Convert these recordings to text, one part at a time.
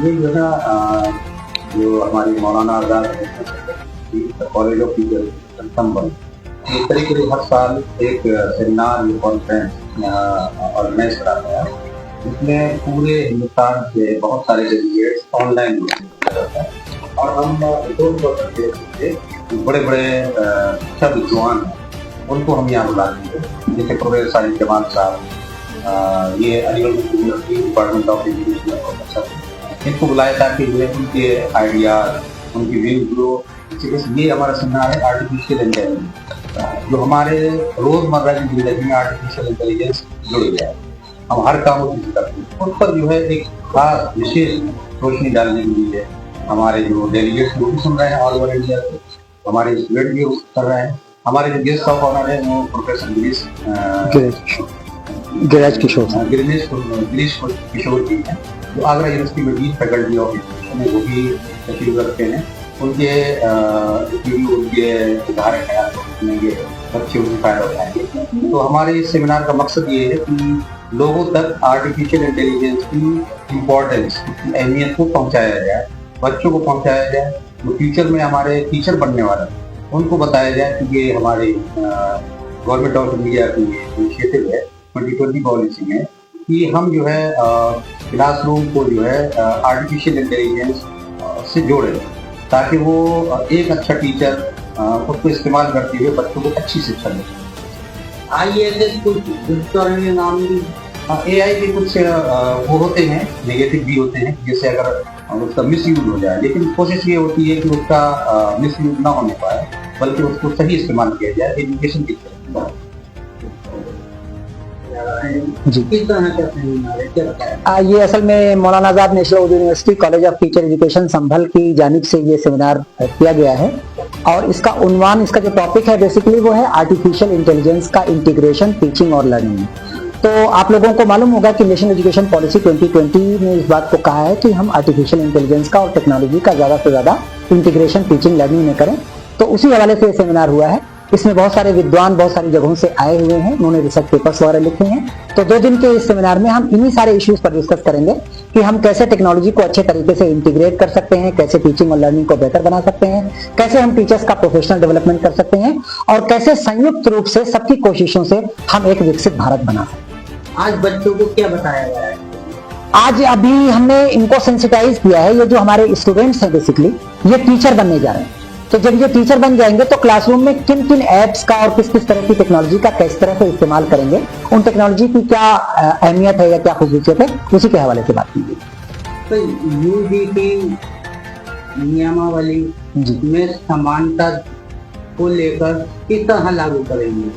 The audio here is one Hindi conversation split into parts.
ये जो है जो हमारी Maulana Azad college of teacher संबल इस तरीके से हर साल एक सेमिनार या कॉन्फ्रेंस यहाँ ऑर्गेनाइज कराता है, जिसमें पूरे हिंदुस्तान से बहुत सारे डेलीगेट्स ऑनलाइन होते हैं और हम बड़े बड़े शिक्षा विद्वान हैं उनको हम यहाँ बुलाते हैं, जैसे प्रोफेसर साजिद जमाल साहब, ये Aligarh university department of education professor, इनको बुलाया ताकि जो है उनके आइडियाज, उनकी व्यू, ये हमारा सेमिनार है आर्टिफिशियल इंटेलिजेंस, जो हमारे रोजमर्रा की जिंदगी में आर्टिफिशियल इंटेलिजेंस जुड़ गया है। हम हर काम उसी करते हैं, उस पर जो है एक खास विशेष रोशनी डालने के लिए हमारे जो डेलीगेट्स वो भी सुन रहे हैं ऑल ओवर इंडिया से, हमारे स्टूडेंट भी कर रहे हैं। हमारे जो गेस्ट ऑफ ऑनर है वो प्रोफेसर गिरीश किशोर जी हैं, जो आगरा यूनिवर्सिटी में डीन फैकल्टी ऑफ एजुकेशन में वो भी तशरीफ रखते हैं। उनके उदाहरण है ये बच्चे उनसे फायदा उठाएंगे। तो हमारे इस सेमिनार का मकसद ये है कि लोगों तक आर्टिफिशियल इंटेलिजेंस की इम्पोर्टेंस, की अहमियत को पहुंचाया जाए, बच्चों को पहुंचाया जाए, जो फ्यूचर में हमारे टीचर बनने वाले हैं उनको बताया जाए कि ये हमारे गवर्नमेंट ऑफ इंडिया की इनिशिएटिव है 2020 पॉलिसी में कि हम जो है क्लासरूम को जो है आर्टिफिशियल इंटेलिजेंस से जोड़ें, ताकि वो एक अच्छा टीचर उसको इस्तेमाल करते हुए बच्चों को अच्छी शिक्षा दे। ISS कुछ दुष्कर्मी नाम भी AI के कुछ वो होते हैं, नेगेटिव भी होते हैं, जैसे अगर उसका मिसयूज हो जाए, लेकिन कोशिश ये होती है कि उसका मिसयूज ना होने पाए, बल्कि उसको सही इस्तेमाल किया जाए एजुकेशन की तरफ। जी, किस तरह का सेमिनार है, क्या बताया? ये असल में Maulana Azad National University College of Teacher Education Sambhal की जानिब से ये सेमिनार किया गया है और इसका उन्वान, इसका जो टॉपिक है बेसिकली वो है आर्टिफिशियल इंटेलिजेंस का इंटीग्रेशन टीचिंग और लर्निंग में। तो आप लोगों को मालूम होगा कि नेशनल एजुकेशन पॉलिसी 2020 ने इस बात को कहा है कि हम आर्टिफिशियल इंटेलिजेंस का और टेक्नोलॉजी का ज्यादा से ज्यादा इंटीग्रेशन टीचिंग लर्निंग में करें। तो उसी हवाले से सेमिनार हुआ है। इसमें बहुत सारे विद्वान बहुत सारी जगहों से आए हुए हैं, उन्होंने रिसर्च पेपर्स वगैरह लिखे हैं। तो 2 दिन के इस सेमिनार में हम इन्हीं सारे इश्यूज पर डिस्कस करेंगे कि हम कैसे टेक्नोलॉजी को अच्छे तरीके से इंटीग्रेट कर सकते हैं, कैसे टीचिंग और लर्निंग को बेहतर बना सकते हैं, कैसे हम टीचर्स का प्रोफेशनल डेवलपमेंट कर सकते हैं और कैसे संयुक्त रूप से सबकी कोशिशों से हम एक विकसित भारत बना सकते हैं। आज बच्चों को क्या बताया गया है? आज अभी हमने इनको सेंसिटाइज किया है। ये जो हमारे स्टूडेंट्स हैं बेसिकली ये टीचर बनने जा रहे हैं। तो जब ये टीचर बन जाएंगे तो क्लासरूम में किन किन एप्स का और किस किस तरह की टेक्नोलॉजी का किस तरह से इस्तेमाल करेंगे, उन टेक्नोलॉजी की क्या अहमियत है या क्या खुसूसियत है, उसी के हवाले से बात कीजिए। तो UGC नियमावली में समानता को लेकर किस तरह लागू करेंगे?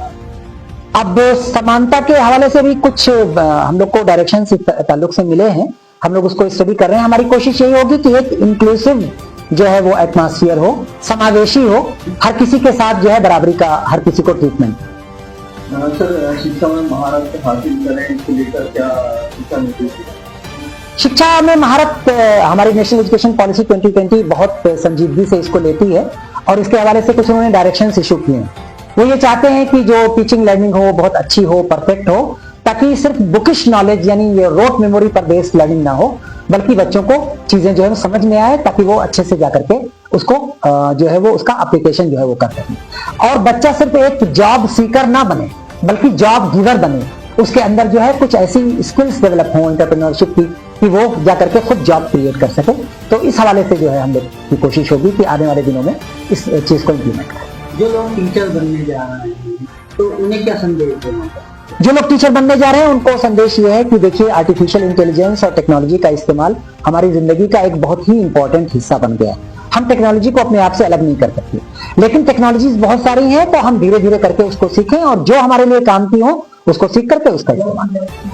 अब समानता के हवाले से भी कुछ हम लोग को डायरेक्शन ताल्लुक से मिले हैं, हम लोग उसको स्टडी कर रहे हैं। हमारी कोशिश यही होगी कि एक इंक्लूसिव जो है वो एटमॉस्फेयर हो, समावेशी हो, हर किसी के साथ जो है बराबरी का, हर किसी को ट्रीटमेंट। सर, शिक्षा में महारत हासिल करें, इसको लेकर क्या शिक्षा नीति? शिक्षा में महारत हमारी नेशनल एजुकेशन पॉलिसी 2020 बहुत संजीदगी से इसको लेती है और इसके हवाले से कुछ उन्होंने डायरेक्शंस इशू किए हैं। वो ये चाहते हैं कि जो टीचिंग लर्निंग हो बहुत अच्छी हो, परफेक्ट हो, ताकि सिर्फ बुकिश नॉलेज यानी ये रोट मेमोरी पर बेस्ड लर्निंग ना हो, बल्कि बच्चों को चीजें जो है समझ में आए, ताकि वो अच्छे से जाकर के उसको जो है वो उसका एप्लीकेशन जो है वो कर सकें। और बच्चा सिर्फ एक जॉब सीकर ना बने, बल्कि जॉब गिवर बने। उसके अंदर जो है कुछ ऐसी स्किल्स डेवलप हो एंटरप्रेन्योरशिप की कि वो जाकर के खुद जॉब क्रिएट कर सके। तो इस हवाले से जो है हम लोग की कोशिश होगी कि आने वाले दिनों में इस चीज को इम्प्लीमेंट करें। जो लोग टीचर बनने जा रहे हैं तो उन्हें क्या संदेश देना? जो लोग टीचर बनने जा रहे हैं उनको संदेश ये है कि देखिए आर्टिफिशियल इंटेलिजेंस और टेक्नोलॉजी का इस्तेमाल हमारी जिंदगी का एक बहुत ही इंपॉर्टेंट हिस्सा बन गया है। हम टेक्नोलॉजी को अपने आप से अलग नहीं कर सकते, लेकिन टेक्नोलॉजीज बहुत सारी हैं, तो हम धीरे धीरे करके उसको सीखें और जो हमारे लिए काम की हो उसको सीख करके उसका इस्तेमाल करें।